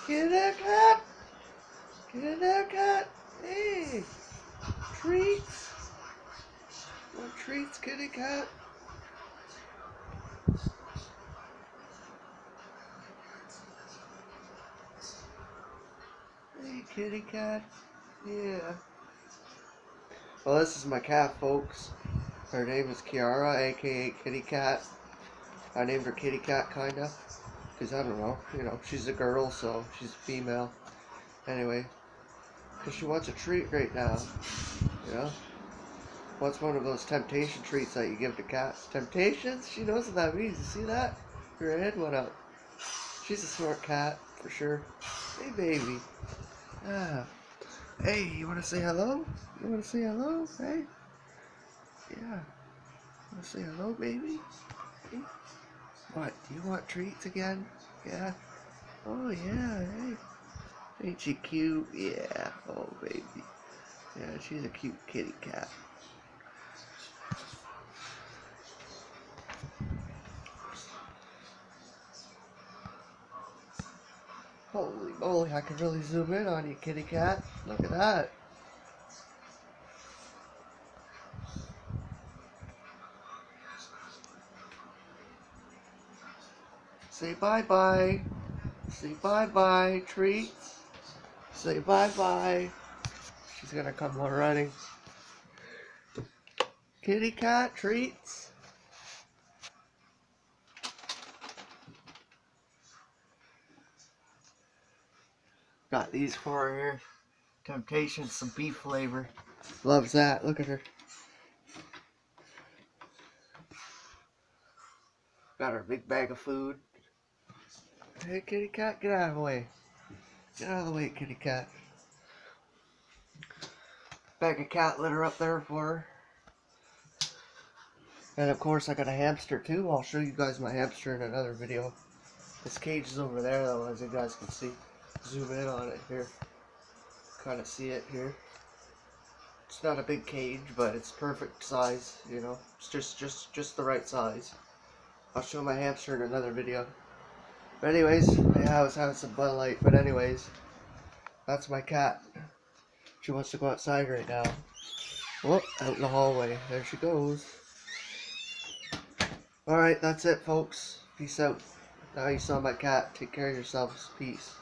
Get a cat. Get a cat. Hey. Treats. Want treats, kitty cat? Hey, kitty cat. Yeah. Well, this is my cat, folks. Her name is Kiara, aka Kitty Cat. I named her Kitty Cat, kinda. Because I don't know, she's a girl, so she's female. Anyway, because she wants a treat right now. What's one of those temptation treats that you give to cats? Temptations? She knows what that means. You see that? Her head went up. She's a smart cat, for sure. Hey, baby. Ah. Hey, you want to say hello? You want to say hello? Hey? Yeah. Want to say hello, baby? Hey? What? Do you want treats again? Yeah? Oh, yeah. Hey. Ain't she cute? Yeah. Oh, baby. Yeah, she's a cute kitty cat. Holy moly, I can really zoom in on you, kitty cat. Look at that. Say bye-bye. Say bye-bye, treats. Say bye-bye. She's gonna come running. Kitty cat, treats. Got these for her here. Temptation, some beef flavor. Loves that. Look at her. Got her big bag of food. Hey, kitty cat, get out of the way. Get out of the way, kitty cat. Bag of cat litter up there for her. And of course, I got a hamster too. I'll show you guys my hamster in another video. This cage is over there though, as you guys can see. Zoom in on it here. Kind of see it here. It's not a big cage, but it's perfect size, It's just the right size. I'll show my hamster in another video. But anyways, yeah, I was having some Bud Light. But anyways, that's my cat. She wants to go outside right now. Oh, out in the hallway. There she goes. Alright, that's it, folks. Peace out. Now you saw my cat. Take care of yourselves. Peace.